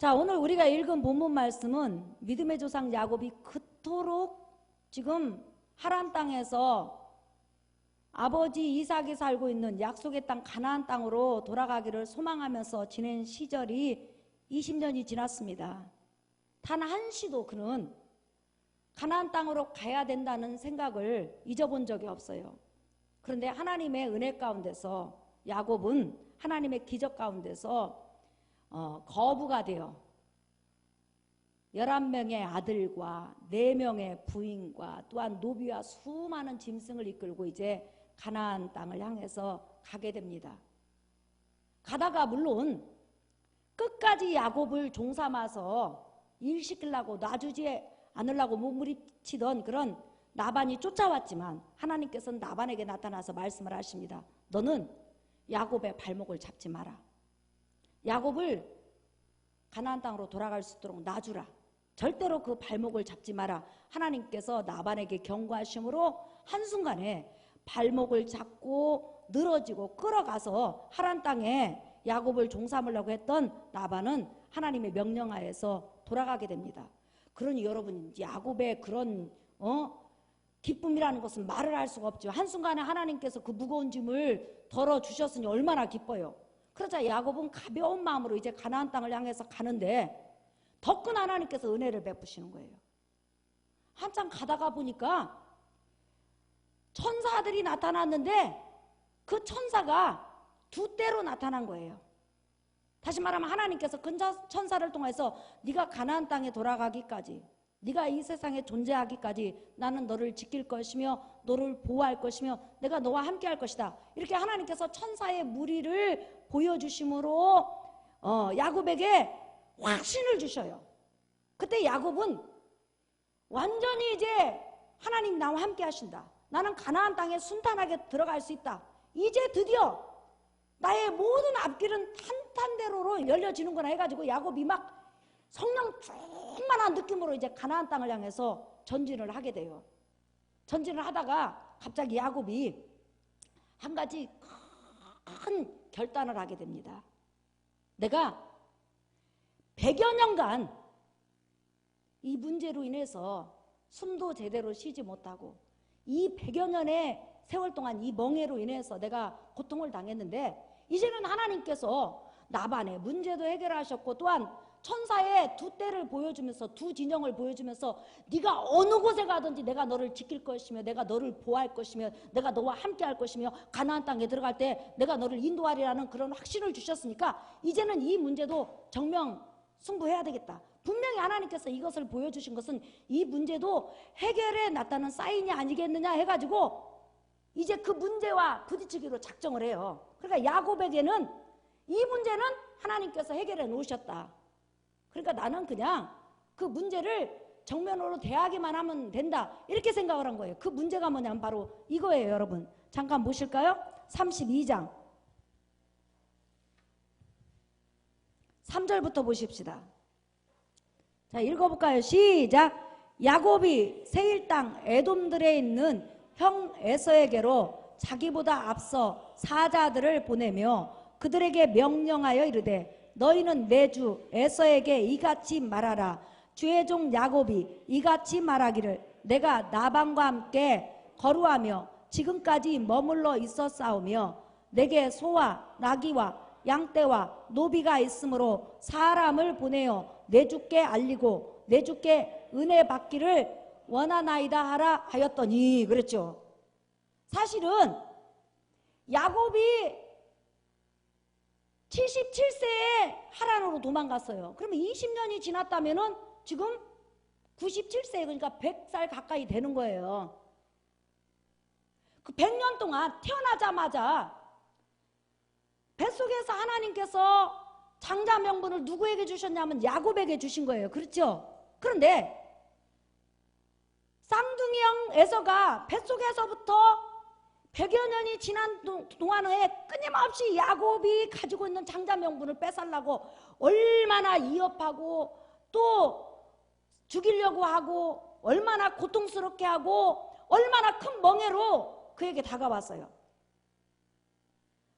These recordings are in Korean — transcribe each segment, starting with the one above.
자, 오늘 우리가 읽은 본문 말씀은 믿음의 조상 야곱이 그토록 지금 하란 땅에서 아버지 이삭이 살고 있는 약속의 땅 가나안 땅으로 돌아가기를 소망하면서 지낸 시절이 20년이 지났습니다. 단 한시도 그는 가나안 땅으로 가야 된다는 생각을 잊어본 적이 없어요. 그런데 하나님의 은혜 가운데서 야곱은 하나님의 기적 가운데서 거부가 되어 11명의 아들과 4명의 부인과 또한 노비와 수많은 짐승을 이끌고 이제 가나안 땅을 향해서 가게 됩니다. 가다가 물론 끝까지 야곱을 종삼아서 일 시키려고 놔주지 않으려고 몸부림치던 그런 나반이 쫓아왔지만 하나님께서는 나반에게 나타나서 말씀을 하십니다. 너는 야곱의 발목을 잡지 마라. 야곱을 가나안 땅으로 돌아갈 수 있도록 놔주라. 절대로 그 발목을 잡지 마라. 하나님께서 나반에게 경고하심으로 한순간에 발목을 잡고 늘어지고 끌어가서 하란 땅에 야곱을 종삼으려고 했던 나반은 하나님의 명령하에서 돌아가게 됩니다. 그러니 여러분, 야곱의 그런 기쁨이라는 것은 말을 할 수가 없죠. 한순간에 하나님께서 그 무거운 짐을 덜어주셨으니 얼마나 기뻐요. 그러자 야곱은 가벼운 마음으로 이제 가나안 땅을 향해서 가는데 더 큰 하나님께서 은혜를 베푸시는 거예요. 한참 가다가 보니까 천사들이 나타났는데 그 천사가 2대로 나타난 거예요. 다시 말하면 하나님께서 그 천사를 통해서 네가 가나안 땅에 돌아가기까지, 네가 이 세상에 존재하기까지 나는 너를 지킬 것이며 너를 보호할 것이며 내가 너와 함께 할 것이다. 이렇게 하나님께서 천사의 무리를 보여주심으로 야곱에게 확신을 주셔요. 그때 야곱은 완전히 이제 하나님 나와 함께 하신다. 나는 가나안 땅에 순탄하게 들어갈 수 있다. 이제 드디어 나의 모든 앞길은 탄탄대로로 열려지는구나 해가지고 야곱이 막 성령 충만한 느낌으로 이제 가나안 땅을 향해서 전진을 하게 돼요. 전진을 하다가 갑자기 야곱이 한 가지 큰 결단을 하게 됩니다. 내가 100여 년간 이 문제로 인해서 숨도 제대로 쉬지 못하고 이 100여 년의 세월 동안 이 멍해로 인해서 내가 고통을 당했는데 이제는 하나님께서 나반의 문제도 해결하셨고 또한 천사의 2대를 보여주면서 2 진영을 보여주면서 네가 어느 곳에 가든지 내가 너를 지킬 것이며 내가 너를 보호할 것이며 내가 너와 함께 할 것이며 가나안 땅에 들어갈 때 내가 너를 인도하리라는 그런 확신을 주셨으니까 이제는 이 문제도 정명승부해야 되겠다. 분명히 하나님께서 이것을 보여주신 것은 이 문제도 해결에 나타난 사인이 아니겠느냐 해가지고 이제 그 문제와 부딪히기로 작정을 해요. 그러니까 야곱에게는 이 문제는 하나님께서 해결해 놓으셨다. 그러니까 나는 그냥 그 문제를 정면으로 대하기만 하면 된다. 이렇게 생각을 한 거예요. 그 문제가 뭐냐면 바로 이거예요, 여러분. 잠깐 보실까요? 32장 3절부터 보십시다. 자, 읽어볼까요? 시작. 야곱이 세일 땅 에돔들에 있는 형 에서에게로 자기보다 앞서 사자들을 보내며 그들에게 명령하여 이르되 너희는 내 주 에서에게 이같이 말하라. 주의 종 야곱이 이같이 말하기를 내가 나반과 함께 거루하며 지금까지 머물러 있었사오며 내게 소와 나귀와 양떼와 노비가 있으므로 사람을 보내어 내 주께 알리고 내 주께 은혜 받기를 원하나이다 하라 하였더니 그랬죠. 사실은 야곱이 77세에 하란으로 도망갔어요. 그러면 20년이 지났다면은 지금 97세, 그러니까 100살 가까이 되는 거예요. 그 100년 동안 태어나자마자 뱃속에서 하나님께서 장자 명분을 누구에게 주셨냐면 야곱에게 주신 거예요. 그렇죠? 그런데 쌍둥이 형 에서가 뱃속에서부터 100여 년이 지난 동안에 끊임없이 야곱이 가지고 있는 장자 명분을 뺏으려고 얼마나 위협하고 또 죽이려고 하고 얼마나 고통스럽게 하고 얼마나 큰 멍해로 그에게 다가왔어요.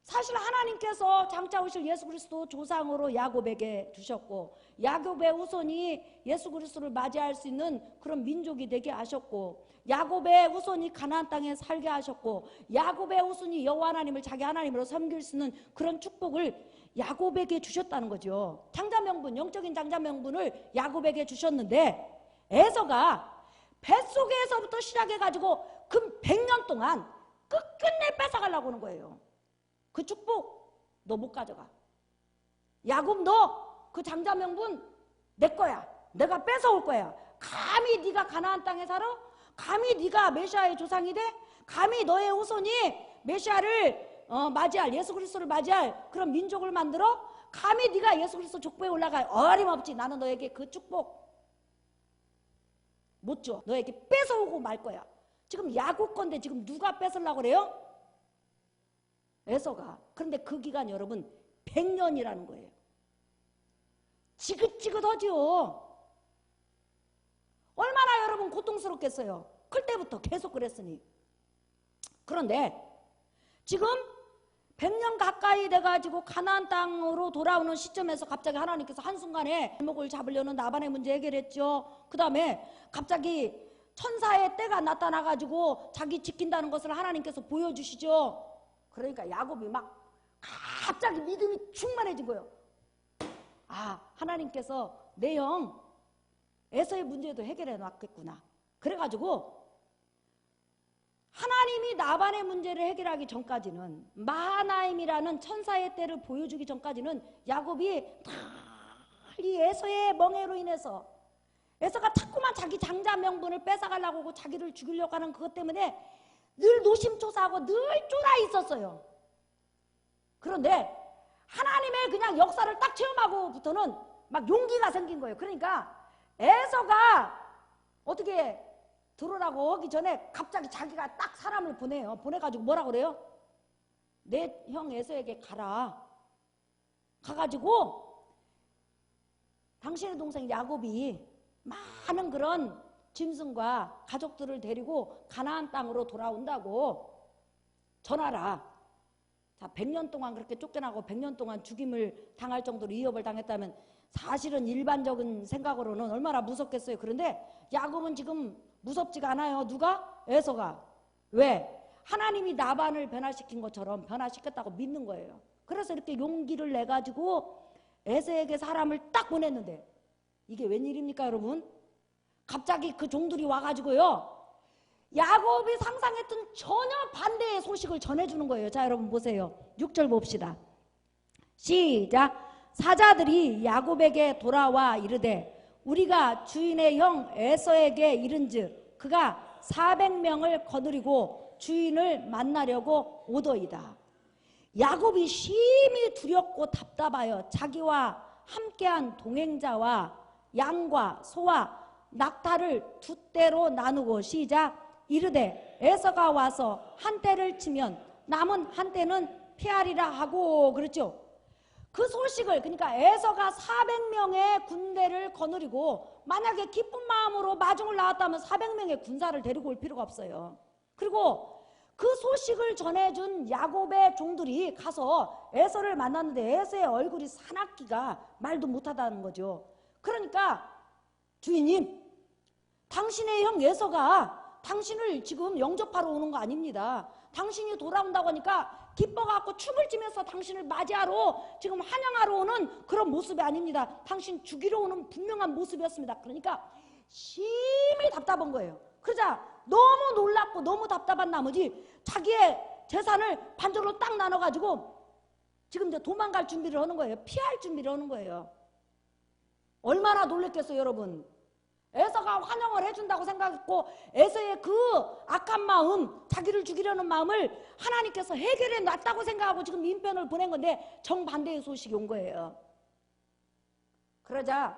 사실 하나님께서 장차 오실 예수 그리스도 조상으로 야곱에게 주셨고, 야곱의 후손이 예수 그리스도를 맞이할 수 있는 그런 민족이 되게 하셨고, 야곱의 후손이 가나안 땅에 살게 하셨고, 야곱의 후손이 여호와 하나님을 자기 하나님으로 섬길 수 있는 그런 축복을 야곱에게 주셨다는 거죠. 장자명분, 영적인 장자명분을 야곱에게 주셨는데, 에서가 뱃속에서부터 시작해가지고 그 100년 동안 끝끝내 뺏어가려고 하는 거예요. 그 축복 너 못 가져가. 야곱 너 그 장자명분 내 거야. 내가 뺏어올 거야. 감히 네가 가나안 땅에 살아? 감히 네가 메시아의 조상이 돼? 감히 너의 후손이 메시아를 맞이할, 예수 그리스도를 맞이할 그런 민족을 만들어? 감히 네가 예수 그리스도 족보에 올라가? 어림없지. 나는 너에게 그 축복 못 줘. 너에게 뺏어오고 말 거야. 지금 야곱 건데 지금 누가 뺏으려고 그래요? 에서가. 그런데 그 기간 여러분 100년이라는 거예요. 지긋지긋하죠. 얼마나 여러분 고통스럽겠어요. 클 때부터 계속 그랬으니. 그런데 지금 100년 가까이 돼가지고 가나안 땅으로 돌아오는 시점에서 갑자기 하나님께서 한순간에 발목을 잡으려는 나반의 문제 해결했죠. 그 다음에 갑자기 천사의 때가 나타나가지고 자기 지킨다는 것을 하나님께서 보여주시죠. 그러니까 야곱이 막 갑자기 믿음이 충만해진 거예요. 아, 하나님께서 내 형 에서의 문제도 해결해 놨겠구나. 그래가지고 하나님이 나반의 문제를 해결하기 전까지는, 마하나임이라는 천사의 때를 보여주기 전까지는 야곱이 이 에서의 멍해로 인해서, 에서가 자꾸만 자기 장자 명분을 뺏어가려고 하고 자기를 죽이려고 하는 그것 때문에 늘 노심초사하고 늘 쫄아 있었어요. 그런데 하나님의 그냥 역사를 딱 체험하고부터는 막 용기가 생긴 거예요. 그러니까 에서가 어떻게 들어오라고 하기 전에 갑자기 자기가 딱 사람을 보내요. 보내가지고 뭐라고 그래요? 내 형 에서에게 가라. 가가지고 당신의 동생 야곱이 많은 그런 짐승과 가족들을 데리고 가나안 땅으로 돌아온다고 전하라. 자, 100년 동안 그렇게 쫓겨나고 100년 동안 죽임을 당할 정도로 위협을 당했다면 사실은 일반적인 생각으로는 얼마나 무섭겠어요. 그런데 야곱은 지금 무섭지가 않아요. 누가? 에서가. 왜? 하나님이 나반을 변화시킨 것처럼 변화시켰다고 믿는 거예요. 그래서 이렇게 용기를 내가지고 에서에게 사람을 딱 보냈는데, 이게 웬일입니까 여러분? 갑자기 그 종들이 와가지고요, 야곱이 상상했던 전혀 반대의 소식을 전해주는 거예요. 자, 여러분 보세요. 6절 봅시다. 시작. 사자들이 야곱에게 돌아와 이르되 우리가 주인의 형 에서에게 이른즉 그가 400명을 거느리고 주인을 만나려고 오더이다. 야곱이 심히 두렵고 답답하여 자기와 함께한 동행자와 양과 소와 낙타를 두 떼로 나누고, 시작. 이르되 에서가 와서 한 떼를 치면 남은 한 떼는 피하리라 하고, 그렇죠? 그 소식을, 그러니까 에서가 400명의 군대를 거느리고 만약에 기쁜 마음으로 마중을 나왔다면 400명의 군사를 데리고 올 필요가 없어요. 그리고 그 소식을 전해준 야곱의 종들이 가서 에서를 만났는데 에서의 얼굴이 사납기가 말도 못하다는 거죠. 그러니까 주인님, 당신의 형 에서가 당신을 지금 영접하러 오는 거 아닙니다. 당신이 돌아온다고 하니까 기뻐갖고 춤을 추면서 당신을 맞이하러, 지금 환영하러 오는 그런 모습이 아닙니다. 당신 죽이러 오는 분명한 모습이었습니다. 그러니까 심히 답답한 거예요. 그러자 너무 놀랍고 너무 답답한 나머지 자기의 재산을 반절로 딱 나눠가지고 지금 이제 도망갈 준비를 하는 거예요. 피할 준비를 하는 거예요. 얼마나 놀랬겠어요 여러분. 에서가 환영을 해준다고 생각했고 에서의 그 악한 마음, 자기를 죽이려는 마음을 하나님께서 해결해 놨다고 생각하고 지금 민변을 보낸 건데 정반대의 소식이 온 거예요. 그러자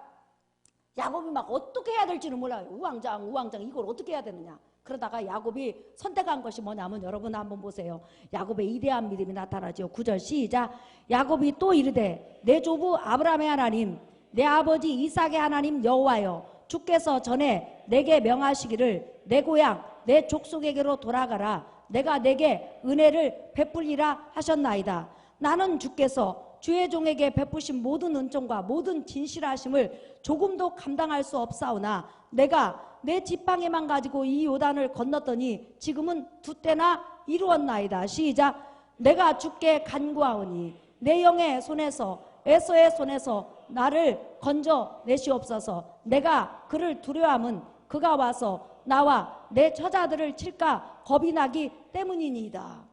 야곱이 막 어떻게 해야 될지는 몰라요. 우왕좌왕 이걸 어떻게 해야 되느냐. 그러다가 야곱이 선택한 것이 뭐냐면, 여러분 한번 보세요. 야곱의 이대한 믿음이 나타나죠. 9절 시작. 야곱이 또 이르되 내 조부 아브라함의 하나님, 내 아버지 이삭의 하나님 여호와여, 주께서 전에 내게 명하시기를 내 고향 내 족속에게로 돌아가라. 내가 내게 은혜를 베풀리라 하셨나이다. 나는 주께서 주의 종에게 베푸신 모든 은총과 모든 진실하심을 조금도 감당할 수 없사오나 내가 내 지팡이만 가지고 이 요단을 건넜더니 지금은 두 때나 이루었나이다. 시작. 내가 주께 간구하오니 내 영의 손에서 에서의 손에서 나를 건져 내시옵소서. 내가 그를 두려워함은 그가 와서 나와 내 처자들을 칠까 겁이 나기 때문이니이다.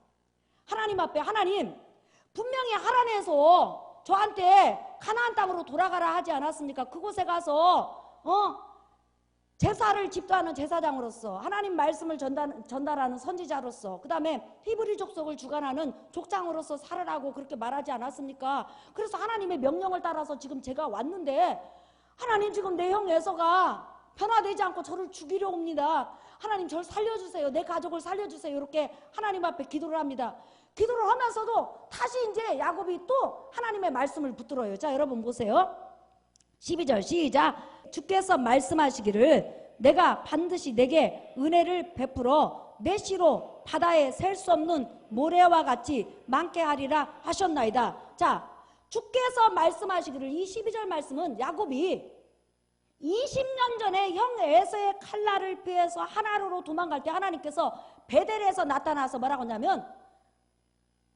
하나님 앞에 하나님 분명히 하란에서 저한테 가나안 땅으로 돌아가라 하지 않았습니까? 그곳에 가서 제사를 집도하는 제사장으로서 하나님 말씀을 전달하는 선지자로서 그 다음에 히브리 족속을 주관하는 족장으로서 살으라고 그렇게 말하지 않았습니까? 그래서 하나님의 명령을 따라서 지금 제가 왔는데 하나님 지금 내 형 에서가 변화되지 않고 저를 죽이려 옵니다. 하나님 저를 살려주세요. 내 가족을 살려주세요. 이렇게 하나님 앞에 기도를 합니다. 기도를 하면서도 다시 이제 야곱이 또 하나님의 말씀을 붙들어요. 자, 여러분 보세요. 12절 시작. 주께서 말씀하시기를 내가 반드시 내게 은혜를 베풀어 내 씨로 바다에 셀 수 없는 모래와 같이 많게 하리라 하셨나이다. 자, 주께서 말씀하시기를, 이 12절 말씀은 야곱이 20년 전에 형 에서의 칼날을 피해서 하나로로 도망갈 때 하나님께서 베델에서 나타나서 뭐라고 하냐면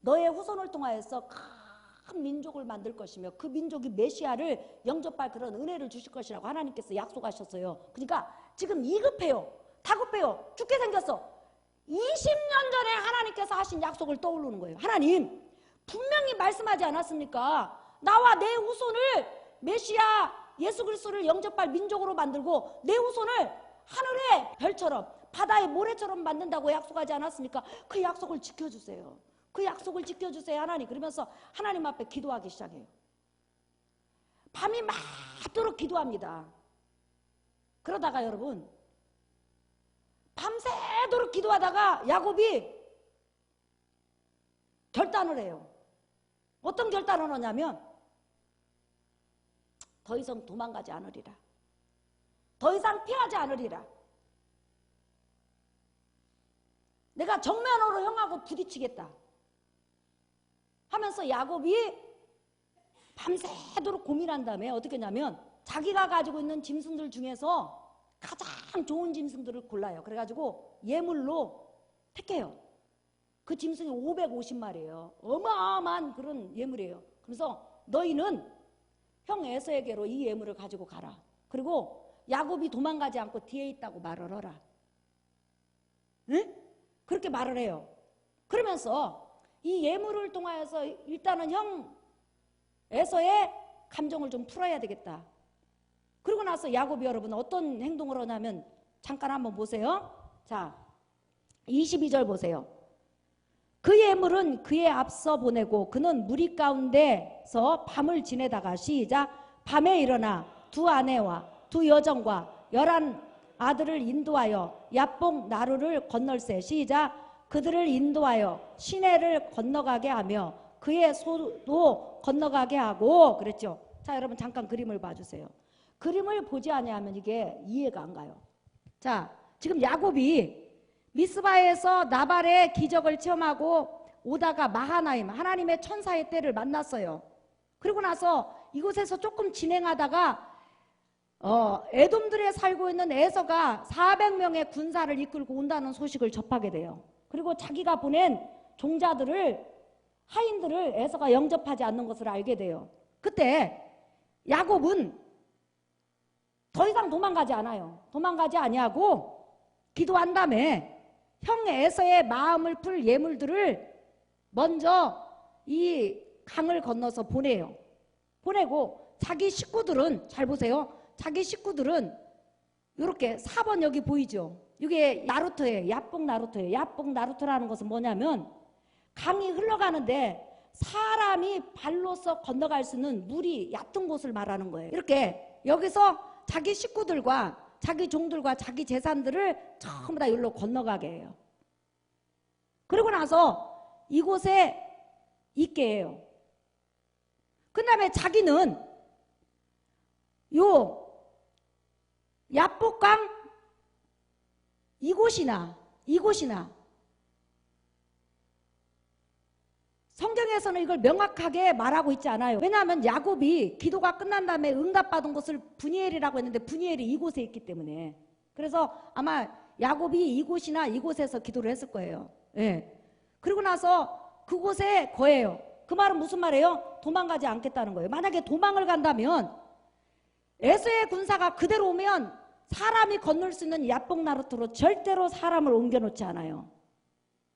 너의 후손을 통하여서 큰 민족을 만들 것이며 그 민족이 메시아를 영접할 그런 은혜를 주실 것이라고 하나님께서 약속하셨어요. 그러니까 지금 이급해요. 다급해요. 죽게 생겼어. 20년 전에 하나님께서 하신 약속을 떠오르는 거예요. 하나님 분명히 말씀하지 않았습니까? 나와 내 후손을 메시아 예수 그리스도를 영접할 민족으로 만들고 내 후손을 하늘의 별처럼 바다의 모래처럼 만든다고 약속하지 않았습니까? 그 약속을 지켜주세요. 그 약속을 지켜주세요 하나님. 그러면서 하나님 앞에 기도하기 시작해요. 밤이 맞도록 기도합니다. 그러다가 여러분 밤새도록 기도하다가 야곱이 결단을 해요. 어떤 결단을 하냐면 더 이상 도망가지 않으리라. 더 이상 피하지 않으리라. 내가 정면으로 형하고 부딪히겠다 하면서 야곱이 밤새도록 고민한 다음에 어떻게 하냐면 자기가 가지고 있는 짐승들 중에서 가장 좋은 짐승들을 골라요. 그래가지고 예물로 택해요. 그 짐승이 550마리예요. 어마어마한 그런 예물이에요. 그래서 너희는 형 에서에게로 이 예물을 가지고 가라. 그리고 야곱이 도망가지 않고 뒤에 있다고 말을 하라. 응? 그렇게 말을 해요. 그러면서 이 예물을 통하여서 일단은 형 에서의 감정을 좀 풀어야 되겠다. 그러고 나서 야곱이 여러분 어떤 행동을 하냐면 잠깐 한번 보세요. 자, 22절 보세요. 그 예물은 그의 앞서 보내고 그는 무리 가운데서 밤을 지내다가 시작. 밤에 일어나 두 아내와 두 여종과 11 아들을 인도하여 야복 나루를 건널세. 시작. 그들을 인도하여 시내를 건너가게 하며 그의 소도 건너가게 하고 그랬죠. 자, 여러분 잠깐 그림을 봐주세요. 그림을 보지 아니하면 이게 이해가 안 가요. 자, 지금 야곱이 미스바에서 나발의 기적을 체험하고 오다가 마하나임 하나님의 천사의 때를 만났어요. 그리고 나서 이곳에서 조금 진행하다가 에돔들에 살고 있는 에서가 400명의 군사를 이끌고 온다는 소식을 접하게 돼요. 그리고 자기가 보낸 종자들을 하인들을 에서가 영접하지 않는 것을 알게 돼요. 그때 야곱은 더 이상 도망가지 않아요. 도망가지 아니하고 기도한 다음에 형 에서의 마음을 풀 예물들을 먼저 이 강을 건너서 보내요. 보내고 자기 식구들은 잘 보세요. 자기 식구들은 이렇게 4번 여기 보이죠? 이게 나루토예요. 야복 나루토예요. 야복 나루토라는 것은 뭐냐면 강이 흘러가는데 사람이 발로서 건너갈 수 있는 물이 얕은 곳을 말하는 거예요. 이렇게 여기서 자기 식구들과 자기 종들과 자기 재산들을 전부 다 여기로 건너가게 해요. 그리고 나서 이곳에 있게 해요. 그 다음에 자기는 요 야복강 이곳이나 성경에서는 이걸 명확하게 말하고 있지 않아요. 왜냐하면 야곱이 기도가 끝난 다음에 응답받은 곳을 브니엘이라고 했는데 브니엘이 이곳에 있기 때문에. 그래서 아마 야곱이 이곳이나 이곳에서 기도를 했을 거예요. 예. 그리고 나서 그곳에 거예요. 그 말은 무슨 말이에요? 도망가지 않겠다는 거예요. 만약에 도망을 간다면 에서의 군사가 그대로 오면 사람이 건널 수 있는 야복나루트로 절대로 사람을 옮겨놓지 않아요.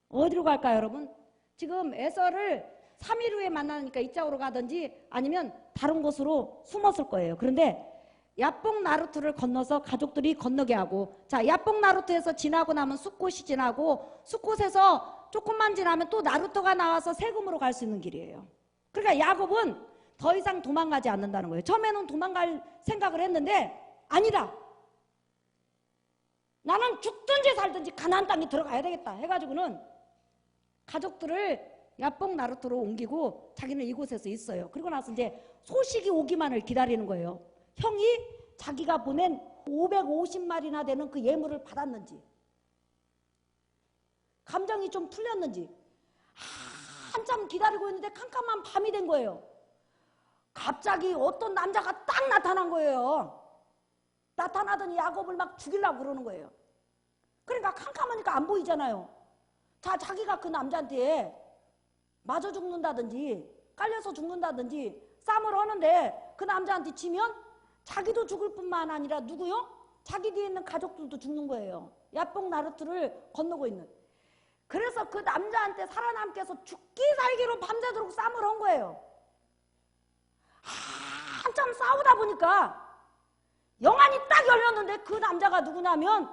어디로 갈까요, 여러분? 지금 에서를 3일 후에 만나니까 이쪽으로 가든지 아니면 다른 곳으로 숨었을 거예요. 그런데 야복나루트를 건너서 가족들이 건너게 하고, 자, 야복나루트에서 지나고 나면 숫곳이 지나고, 숫곳에서 조금만 지나면 또 나루토가 나와서 세금으로 갈 수 있는 길이에요. 그러니까 야곱은 더 이상 도망가지 않는다는 거예요. 처음에는 도망갈 생각을 했는데 아니다. 나는 죽든지 살든지 가나안 땅에 들어가야 되겠다 해가지고는 가족들을 야복나루토로 옮기고 자기는 이곳에서 있어요. 그리고 나서 이제 소식이 오기만을 기다리는 거예요. 형이 자기가 보낸 550마리나 되는 그 예물을 받았는지, 감정이 좀 풀렸는지 한참 기다리고 있는데 캄캄한 밤이 된 거예요. 갑자기 어떤 남자가 딱 나타난 거예요. 나타나더니 야곱을 막 죽이려고 그러는 거예요. 그러니까 캄캄하니까 안 보이잖아요. 자, 자기가 그 남자한테 맞아 죽는다든지 깔려서 죽는다든지 싸움을 하는데 그 남자한테 지면 자기도 죽을 뿐만 아니라 누구요? 자기 뒤에 있는 가족들도 죽는 거예요. 야복나루트를 건너고 있는. 그래서 그 남자한테 살아남기 위해서 죽기 살기로 밤새도록 싸움을 한 거예요. 한참 싸우다 보니까 영안이 딱 열렸는데 그 남자가 누구냐면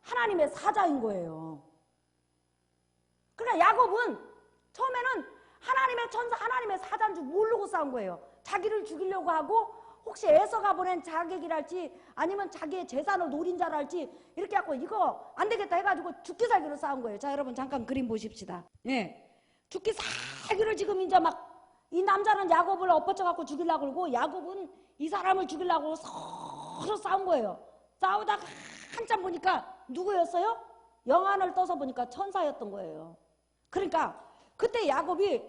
하나님의 사자인 거예요. 그러니까 야곱은 처음에는 하나님의 천사, 하나님의 사자인 줄 모르고 싸운 거예요. 자기를 죽이려고 하고 혹시 에서가 보낸 자객이랄지 아니면 자기의 재산을 노린 자랄지 이렇게 하고 이거 안 되겠다 해가지고 죽기 살기로 싸운 거예요. 자, 여러분 잠깐 그림 보십시다. 예, 죽기 살기를 지금 이제 막 이 남자는 야곱을 엎어쳐갖고 죽이려고 그러고 야곱은 이 사람을 죽이려고 서로 싸운 거예요. 싸우다가 한참 보니까 누구였어요? 영안을 떠서 보니까 천사였던 거예요. 그러니까 그때 야곱이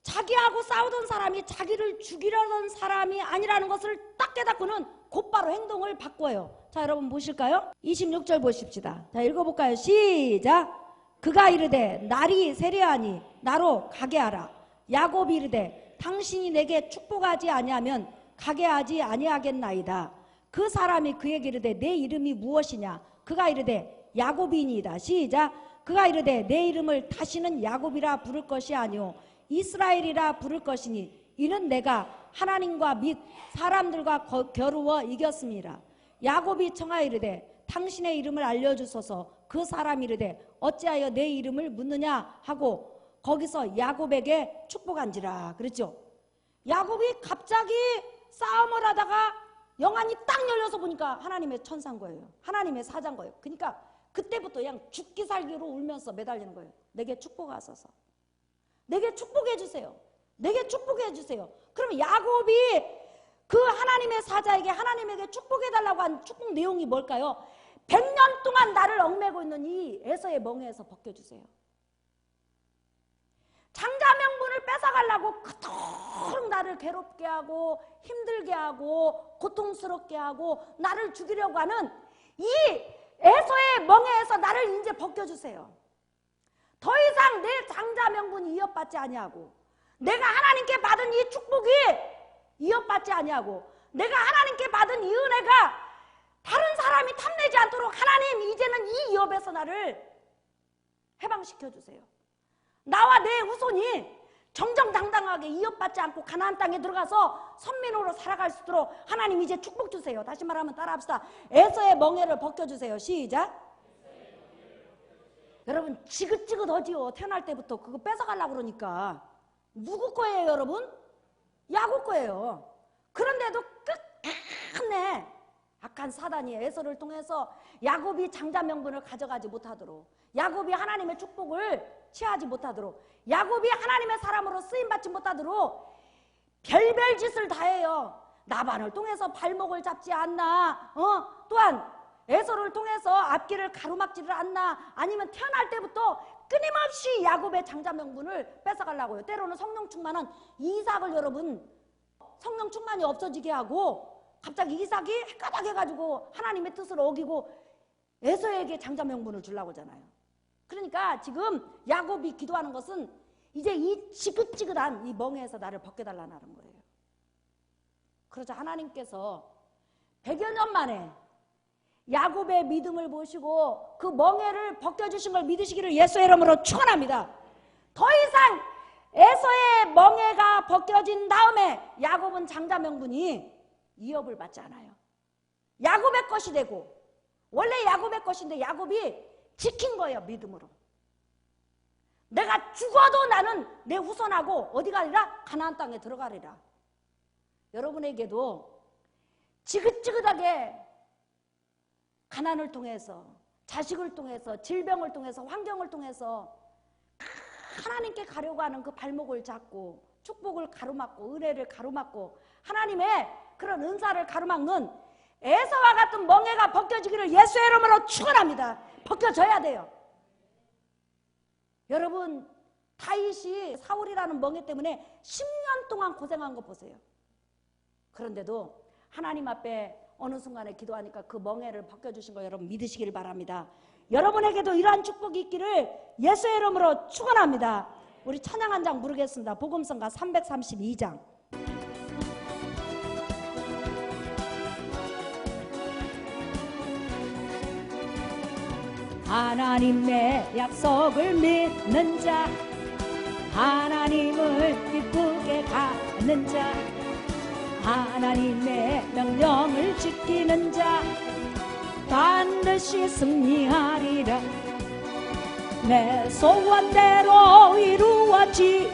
자기하고 싸우던 사람이 자기를 죽이려던 사람이 아니라는 것을 딱 깨닫고는 곧바로 행동을 바꿔요. 자, 여러분 보실까요? 26절 보십시다. 자, 읽어볼까요? 시작. 그가 이르되 날이 세려하니 나로 가게 하라. 야곱이 이르되 당신이 내게 축복하지 아니하면 가게 하지 아니하겠나이다. 그 사람이 그에게 이르되 내 이름이 무엇이냐? 그가 이르되 야곱이니이다. 시작. 그가 이르되 내 이름을 다시는 야곱이라 부를 것이 아니오 이스라엘이라 부를 것이니 이는 내가 하나님과 및 사람들과 겨루어 이겼습니다. 야곱이 청하여 이르되 당신의 이름을 알려주소서. 그 사람이 이르되 어찌하여 내 이름을 묻느냐 하고 거기서 야곱에게 축복한지라. 그랬죠. 야곱이 갑자기 싸움을 하다가 영안이 딱 열려서 보니까 하나님의 천사인 거예요. 하나님의 사자인 거예요. 그러니까 그때부터 그냥 죽기 살기로 울면서 매달리는 거예요. 내게 축복하소서. 내게 축복해 주세요. 내게 축복해 주세요. 그러면 야곱이 그 하나님의 사자에게 하나님에게 축복해 달라고 한 축복 내용이 뭘까요? 100년 동안 나를 얽매고 있는 이 에서의 멍에에서 벗겨주세요. 장자 명분을 뺏어가려고 그토록 나를 괴롭게 하고 힘들게 하고 고통스럽게 하고 나를 죽이려고 하는 이 에서의 멍에에서 나를 이제 벗겨주세요. 더 이상 내 장자 명분이 이어받지 아니하고 내가 하나님께 받은 이 축복이 이어받지 아니하고 내가 하나님께 받은 이 은혜가 다른 사람이 탐내지 않도록 하나님 이제는 이 위협에서 나를 해방시켜 주세요. 나와 내 후손이 정정당당하게 이어받지 않고 가나안 땅에 들어가서 선민으로 살아갈 수 있도록 하나님 이제 축복 주세요. 다시 말하면 따라합시다. 에서의 멍에를 벗겨주세요. 시작. 여러분 지긋지긋하지요. 태어날 때부터 그거 뺏어가려고 그러니까. 누구 거예요 여러분? 야곱 거예요. 그런데도 끝내 악한 사단이 에서를 통해서 야곱이 장자 명분을 가져가지 못하도록, 야곱이 하나님의 축복을 취하지 못하도록, 야곱이 하나님의 사람으로 쓰임받지 못하도록 별별 짓을 다 해요. 나반을 통해서 발목을 잡지 않나, 또한 에서를 통해서 앞길을 가로막지를 않나, 아니면 태어날 때부터 끊임없이 야곱의 장자 명분을 뺏어가려고요. 때로는 성령 충만한 이삭을 여러분 성령 충만이 없어지게 하고 갑자기 이삭이 헷가닥해가지고 하나님의 뜻을 어기고 에서에게 장자 명분을 주려고 하잖아요. 그러니까 지금 야곱이 기도하는 것은 이제 이 지긋지긋한 이 멍에에서 나를 벗겨달라는 거예요. 그러자 하나님께서 100여 년 만에 야곱의 믿음을 보시고 그 멍에를 벗겨주신 걸 믿으시기를 예수의 이름으로 축원합니다. 더 이상 에서의 멍에가 벗겨진 다음에 야곱은 장자 명분이 위협을 받지 않아요. 야곱의 것이 되고 원래 야곱의 것인데 야곱이 지킨 거예요. 믿음으로. 내가 죽어도 나는 내 후손하고 어디 가리라? 가나안 땅에 들어가리라. 여러분에게도 지긋지긋하게 가난을 통해서 자식을 통해서 질병을 통해서 환경을 통해서 하나님께 가려고 하는 그 발목을 잡고 축복을 가로막고 은혜를 가로막고 하나님의 그런 은사를 가로막는 에서와 같은 멍에가 벗겨지기를 예수의 이름으로 축원합니다. 벗겨져야 돼요. 여러분 다윗이 사울이라는 멍에 때문에 10년 동안 고생한 거 보세요. 그런데도 하나님 앞에 어느 순간에 기도하니까 그 멍에를 벗겨주신 거 여러분 믿으시길 바랍니다. 여러분에게도 이러한 축복이 있기를 예수의 이름으로 축원합니다. 우리 찬양 한 장 부르겠습니다. 복음성가 332장. 하나님의 약속을 믿는 자, 하나님을 기쁘게 가는 자, 하나님의 명령을 지키는 자 반드시 승리하리라. 내 소원대로 이루어지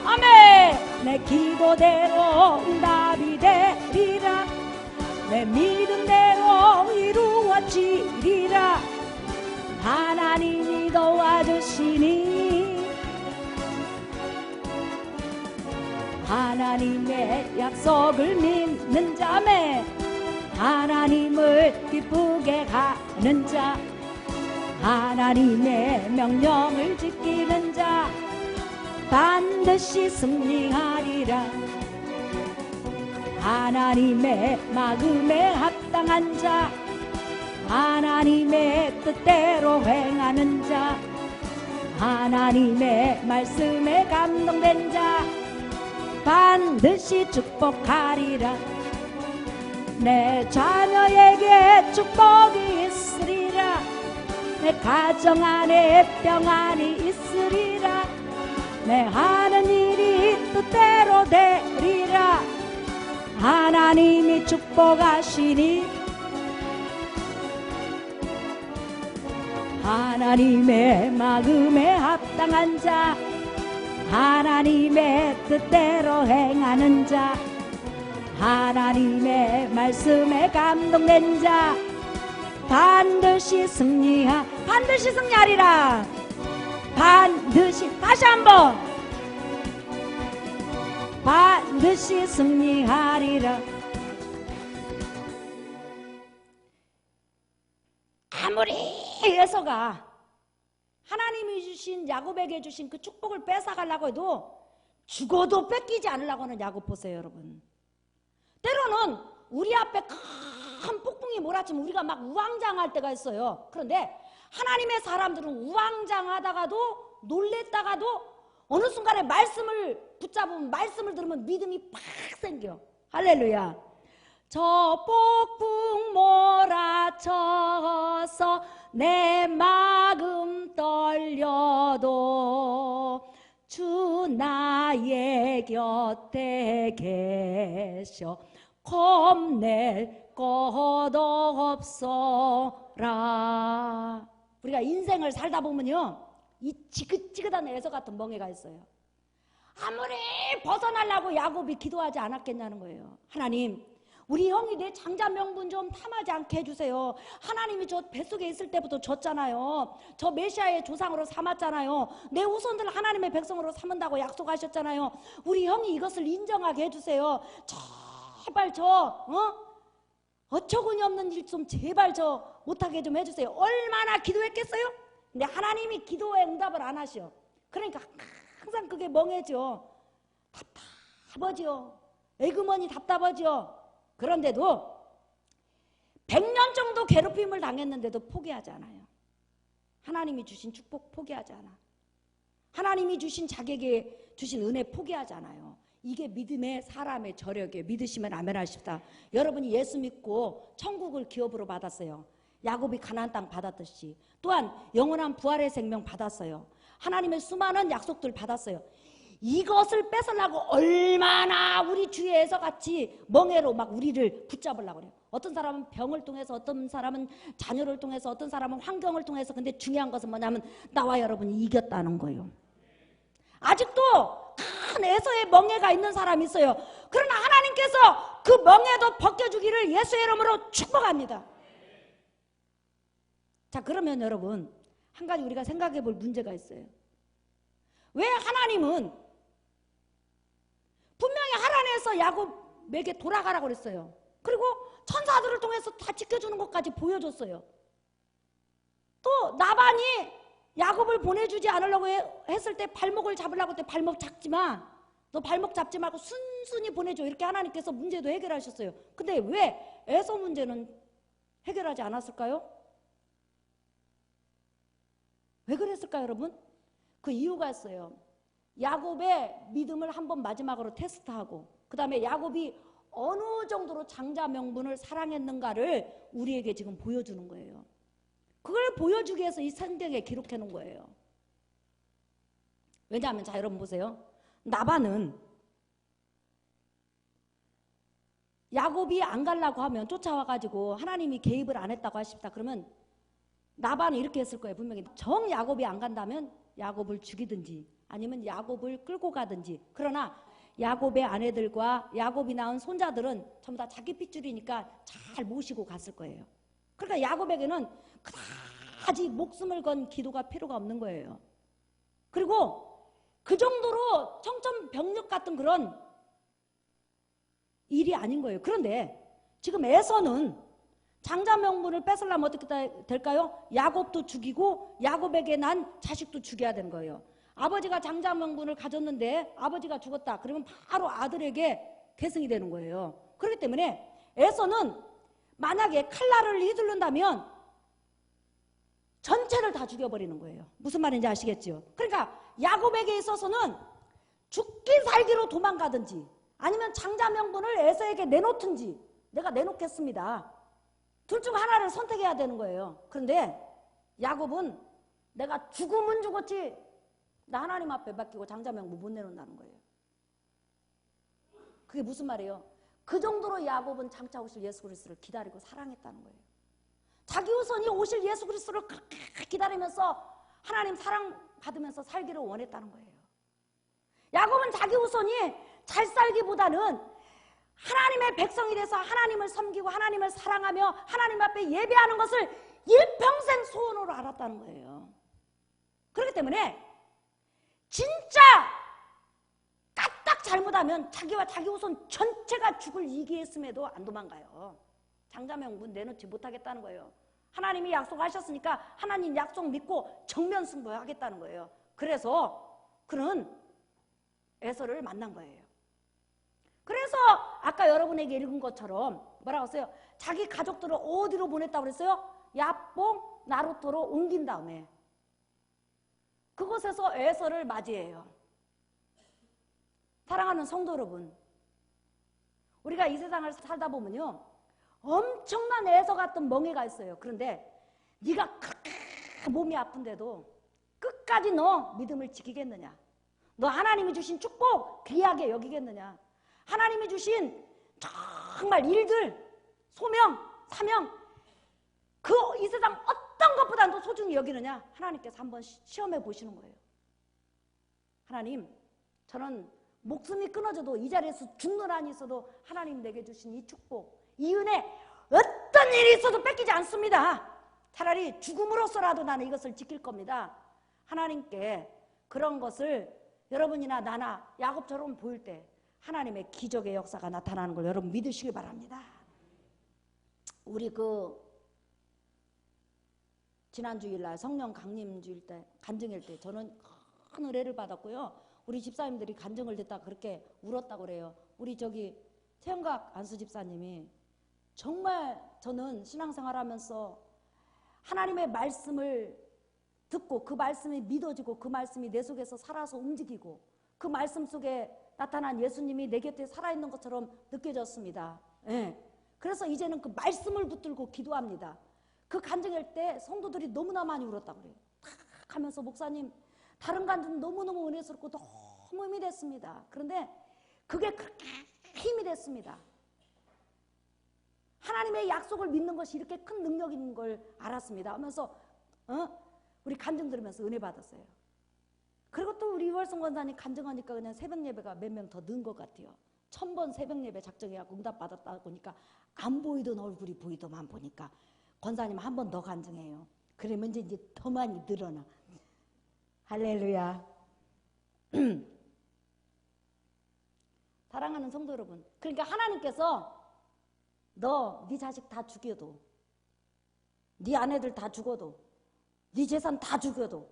아멘. 내 기도대로 응답이 되리라. 내 믿음대로 이루어지리라. 하나님이 도와주시니 하나님의 약속을 믿는 자매 하나님을 기쁘게 가는 자 하나님의 명령을 지키는 자 반드시 승리하리라. 하나님의 마음에 합당한 자 하나님의 뜻대로 행하는 자 하나님의 말씀에 감동된 자 반드시 축복하리라. 내 자녀에게 축복이 있으리라. 내 가정 안에 평안이 있으리라. 내 하는 일이 뜻대로 되리라. 하나님이 축복하시니 하나님의 마음에 합당한 자 하나님의 뜻대로 행하는 자 하나님의 말씀에 감동된 자 반드시 승리하리라. 반드시 다시 한번 반드시 승리하리라. 아무리 에서가 하나님이 주신 야곱에게 주신 그 축복을 뺏어가려고 해도 죽어도 뺏기지 않으려고 하는 야곱 보세요 여러분. 때로는 우리 앞에 큰 폭풍이 몰아치면 우리가 막 우왕좌왕할 때가 있어요. 그런데 하나님의 사람들은 우왕좌왕하다가도 놀랬다가도 어느 순간에 말씀을 붙잡으면 말씀을 들으면 믿음이 팍 생겨. 할렐루야. 저 폭풍 몰아쳐서 내 마음 떨려도 주 나의 곁에 계셔 겁낼 것 없어라. 우리가 인생을 살다 보면요 이 지긋지긋한 에서 같은 멍에가 있어요. 아무리 벗어나려고 야곱이 기도하지 않았겠냐는 거예요. 하나님 우리 형이 내 장자 명분 좀 탐하지 않게 해주세요. 하나님이 저 뱃속에 있을 때부터 줬잖아요. 저 메시아의 조상으로 삼았잖아요. 내 후손들 하나님의 백성으로 삼은다고 약속하셨잖아요. 우리 형이 이것을 인정하게 해주세요. 제발 어처구니 없는 일 좀 제발 못하게 좀 해주세요. 얼마나 기도했겠어요? 근데 하나님이 기도에 응답을 안 하셔. 그러니까 항상 그게 멍해져. 답답하죠. 에그머니 답답하죠. 그런데도 100년 정도 괴롭힘을 당했는데도 포기하지 않아요. 하나님이 주신 축복 포기하지 않아. 하나님이 주신 자격에 주신 은혜 포기하지 않아요. 이게 믿음의 사람의 저력이에요. 믿으시면 아멘 하십시다. 여러분이 예수 믿고 천국을 기업으로 받았어요. 야곱이 가나안 땅 받았듯이 또한 영원한 부활의 생명 받았어요. 하나님의 수많은 약속들 받았어요. 이것을 뺏으려고 얼마나 우리 주위에서 같이 멍해로 막 우리를 붙잡으려고 그래요. 어떤 사람은 병을 통해서, 어떤 사람은 자녀를 통해서, 어떤 사람은 환경을 통해서. 근데 중요한 것은 뭐냐면 나와 여러분이 이겼다는 거예요. 아직도 큰 에서의 멍해가 있는 사람이 있어요. 그러나 하나님께서 그 멍해도 벗겨주기를 예수의 이름으로 축복합니다. 자, 그러면 여러분 한 가지 우리가 생각해 볼 문제가 있어요. 왜 하나님은 분명히 하나님께서 야곱에게 돌아가라고 그랬어요. 그리고 천사들을 통해서 다 지켜주는 것까지 보여줬어요. 또 나반이 야곱을 보내주지 않으려고 했을 때 발목을 잡으려고 때 발목 잡지 마. 너 발목 잡지 말고 순순히 보내줘. 이렇게 하나님께서 문제도 해결하셨어요. 근데 왜 에서 문제는 해결하지 않았을까요? 왜 그랬을까요, 여러분? 그 이유가 있어요. 야곱의 믿음을 한번 마지막으로 테스트하고 그 다음에 야곱이 어느 정도로 장자 명분을 사랑했는가를 우리에게 지금 보여주는 거예요. 그걸 보여주기 위해서 이 성경에 기록해 놓은 거예요. 왜냐하면 자 여러분 보세요. 나반은 야곱이 안 가려고 하면 쫓아와가지고 하나님이 개입을 안 했다고 하십니다. 그러면 나반은 이렇게 했을 거예요. 분명히 정 야곱이 안 간다면 야곱을 죽이든지 아니면 야곱을 끌고 가든지. 그러나 야곱의 아내들과 야곱이 낳은 손자들은 전부 다 자기 핏줄이니까 잘 모시고 갔을 거예요. 그러니까 야곱에게는 그다지 목숨을 건 기도가 필요가 없는 거예요. 그리고 그 정도로 청천벽력 같은 그런 일이 아닌 거예요. 그런데 지금 에서는 장자 명분을 뺏으려면 어떻게 될까요? 야곱도 죽이고 야곱에게 난 자식도 죽여야 되는 거예요. 아버지가 장자 명분을 가졌는데 아버지가 죽었다. 그러면 바로 아들에게 계승이 되는 거예요. 그렇기 때문에 에서는 만약에 칼날을 휘두른다면 전체를 다 죽여버리는 거예요. 무슨 말인지 아시겠죠? 그러니까 야곱에게 있어서는 죽기 살기로 도망가든지 아니면 장자 명분을 에서에게 내놓든지 내가 내놓겠습니다. 둘 중 하나를 선택해야 되는 거예요. 그런데 야곱은 내가 죽으면 죽었지 나 하나님 앞에 맡기고 장자 명분 못 내놓는다는 거예요. 그게 무슨 말이에요? 그 정도로 야곱은 장차 오실 예수 그리스도를 기다리고 사랑했다는 거예요. 자기 후손이 오실 예수 그리스도를 기다리면서 하나님 사랑받으면서 살기를 원했다는 거예요. 야곱은 자기 후손이 잘 살기보다는 하나님의 백성이 돼서 하나님을 섬기고 하나님을 사랑하며 하나님 앞에 예배하는 것을 일평생 소원으로 알았다는 거예요. 그렇기 때문에 진짜 까딱 잘못하면 자기와 자기 후손 전체가 죽을 위기했음에도 안 도망가요. 장자 명분 내놓지 못하겠다는 거예요. 하나님이 약속하셨으니까 하나님 약속 믿고 정면 승부하겠다는 거예요. 그래서 그는 에서를 만난 거예요. 그래서 아까 여러분에게 읽은 것처럼 뭐라고 했어요? 자기 가족들을 어디로 보냈다고 그랬어요? 야뽕, 나루토로 옮긴 다음에 그곳에서 에서를 맞이해요. 사랑하는 성도 여러분, 우리가 이 세상을 살다 보면요 엄청난 에서 같은 멍해가 있어요. 그런데 네가 몸이 아픈데도 끝까지 너 믿음을 지키겠느냐? 너 하나님이 주신 축복 귀하게 여기겠느냐? 하나님이 주신 정말 일들, 소명, 사명 그 이 세상 어떤 것보다도 소중히 여기느냐? 하나님께서 한번 시험해 보시는 거예요. 하나님, 저는 목숨이 끊어져도 이 자리에서 죽는 한이 있어도 하나님 내게 주신 이 축복, 이 은혜 어떤 일이 있어도 뺏기지 않습니다. 차라리 죽음으로써라도 나는 이것을 지킬 겁니다. 하나님께 그런 것을 여러분이나 나나 야곱처럼 보일 때 하나님의 기적의 역사가 나타나는 걸 여러분 믿으시기 바랍니다. 우리 지난 주일날 성령 강림 주일 때 간증일 때 저는 큰 은혜를 받았고요. 우리 집사님들이 간증을 듣다가 그렇게 울었다고 그래요. 우리 저기 태영각 안수 집사님이 정말 저는 신앙생활하면서 하나님의 말씀을 듣고 그 말씀이 믿어지고 그 말씀이 내 속에서 살아서 움직이고 그 말씀 속에 나타난 예수님이 내 곁에 살아있는 것처럼 느껴졌습니다. 예. 그래서 이제는 그 말씀을 붙들고 기도합니다. 그 간증할 때 성도들이 너무나 많이 울었다고 그래요. 탁 하면서 목사님 다른 간증 너무너무 은혜스럽고 너무 힘이 됐습니다. 그런데 그게 그렇게 힘이 됐습니다. 하나님의 약속을 믿는 것이 이렇게 큰 능력인 걸 알았습니다 하면서 우리 간증 들으면서 은혜 받았어요. 그리고 또 우리 이월성 권사님 간증하니까 그냥 새벽 예배가 몇 명 더 는 것 같아요. 1000번 새벽 예배 작정해갖고 응답 받았다 보니까 안 보이던 얼굴이 보이더만 보니까 권사님 한 번 더 간증해요. 그러면 이제 더 많이 늘어나. 할렐루야. 사랑하는 성도 여러분, 그러니까 하나님께서 너 네 자식 다 죽여도, 네 아내들 다 죽어도, 네 재산 다 죽여도,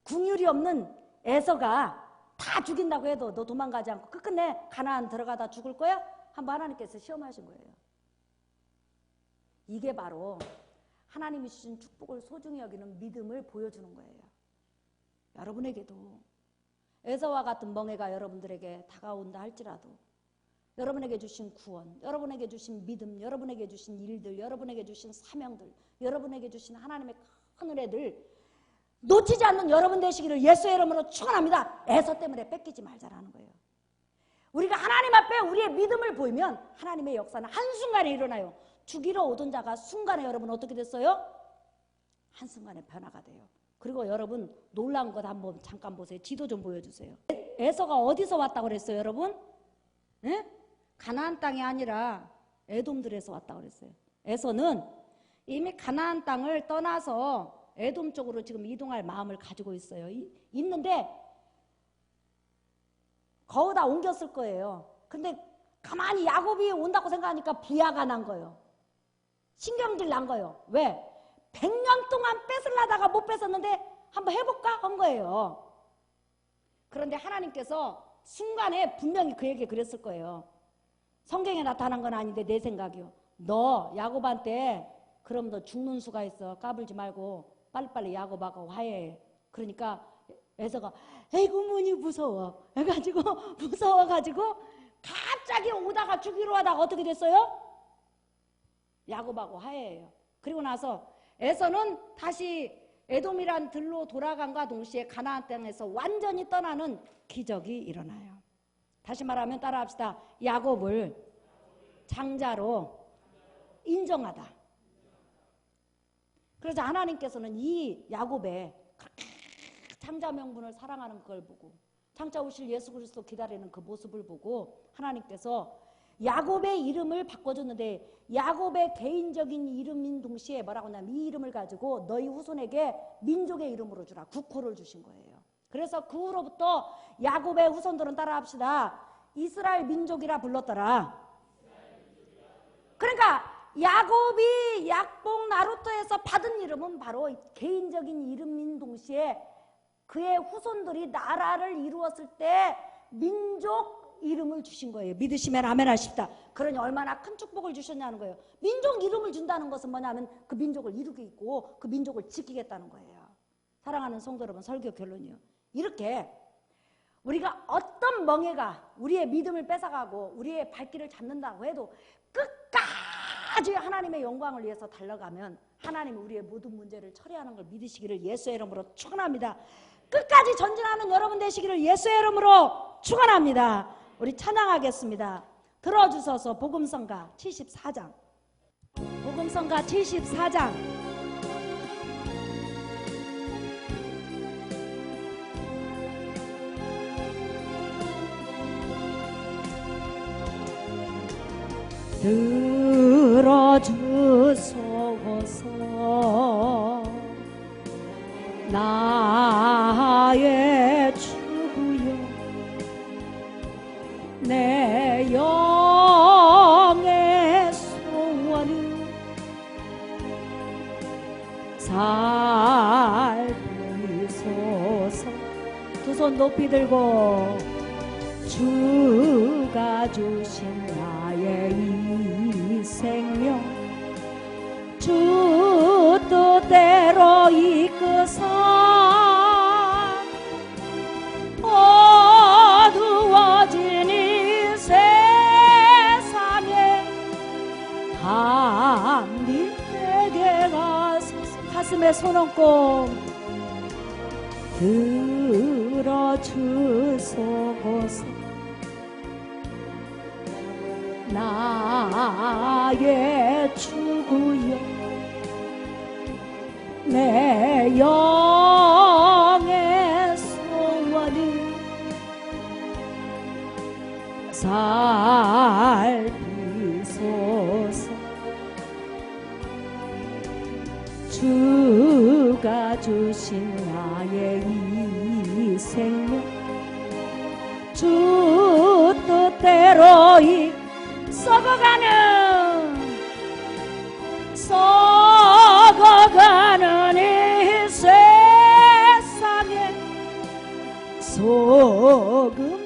긍휼이 없는 에서가 다 죽인다고 해도 너 도망가지 않고 끝끝내 가나안 들어가다 죽을 거야? 한번 하나님께서 시험하신 거예요. 이게 바로 하나님이 주신 축복을 소중히 여기는 믿음을 보여주는 거예요. 여러분에게도 에서와 같은 멍해가 여러분들에게 다가온다 할지라도 여러분에게 주신 구원, 여러분에게 주신 믿음, 여러분에게 주신 일들, 여러분에게 주신 사명들, 여러분에게 주신 하나님의 큰 은혜들 놓치지 않는 여러분 되시기를 예수의 이름으로 축원합니다. 에서 때문에 뺏기지 말자라는 거예요. 우리가 하나님 앞에 우리의 믿음을 보이면 하나님의 역사는 한순간에 일어나요. 죽이러 오던 자가 순간에 여러분 어떻게 됐어요? 한순간에 변화가 돼요. 그리고 여러분 놀라운 것 한번 잠깐 보세요. 지도 좀 보여주세요. 에서가 어디서 왔다고 그랬어요 여러분? 예? 가나안 땅이 아니라 에돔들에서 왔다고 그랬어요. 에서는 이미 가나안 땅을 떠나서 에돔 쪽으로 지금 이동할 마음을 가지고 있어요. 있는데 거기다 옮겼을 거예요. 근데 가만히 야곱이 온다고 생각하니까 부야가 난 거예요. 신경질 난 거예요. 왜? 100년 동안 뺏으려다가 못 뺏었는데 한번 해볼까? 한 거예요. 그런데 하나님께서 순간에 분명히 그에게 그랬을 거예요. 성경에 나타난 건 아닌데 내 생각이요. 너 야곱한테 그럼 너 죽는 수가 있어. 까불지 말고 빨리빨리 야곱하고 화해해. 그러니까 에서가 에이구 뭐니 무서워 해가지고 무서워가지고 갑자기 오다가 죽이러 하다가 어떻게 됐어요? 야곱하고 화해해요. 그리고 나서 에서는 다시 에돔이란 들로 돌아간과 동시에 가나안 땅에서 완전히 떠나는 기적이 일어나요. 다시 말하면 따라합시다. 야곱을 장자로 인정하다. 그래서 하나님께서는 이 야곱의 그렇게 장자 명분을 사랑하는 그걸 보고 장차 오실 예수 그리스도 기다리는 그 모습을 보고 하나님께서 야곱의 이름을 바꿔줬는데 야곱의 개인적인 이름인 동시에 뭐라고 하냐면 이 이름을 가지고 너희 후손에게 민족의 이름으로 주라. 국호를 주신 거예요. 그래서 그 후로부터 야곱의 후손들은 따라합시다. 이스라엘 민족이라 불렀더라. 그러니까 야곱이 약복 나루토에서 받은 이름은 바로 개인적인 이름인 동시에 그의 후손들이 나라를 이루었을 때 민족 이름을 주신 거예요. 믿으시면 아멘 하십시다. 그러니 얼마나 큰 축복을 주셨냐는 거예요. 민족 이름을 준다는 것은 뭐냐면 그 민족을 이루고 그 민족을 지키겠다는 거예요. 사랑하는 성도 여러분, 설교 결론이요. 이렇게 우리가 어떤 멍해가 우리의 믿음을 뺏어가고 우리의 발길을 잡는다고 해도 끝까지 하나님의 영광을 위해서 달려가면 하나님이 우리의 모든 문제를 처리하는 걸 믿으시기를 예수의 이름으로 축원합니다. 끝까지 전진하는 여러분 되시기를 예수의 이름으로 축원합니다. 우리 찬양하겠습니다. 들어주셔서 복음성가 74장 복음성가 74장 들어주소서 나의 주여 내 영의 소원을 살피소서. 두 손 높이 들고 주가 주신 나의 이 생명 주 뜻대로 이끄사 어두워진 이 세상에 담비에게 가서 가슴에 손 얹고 들어주소서. 나의 주구여 내 영의 소원을 살피소서. 주가 주신 나의 이 생명 주 뜻대로 이 썩어가는 이 세상에 소금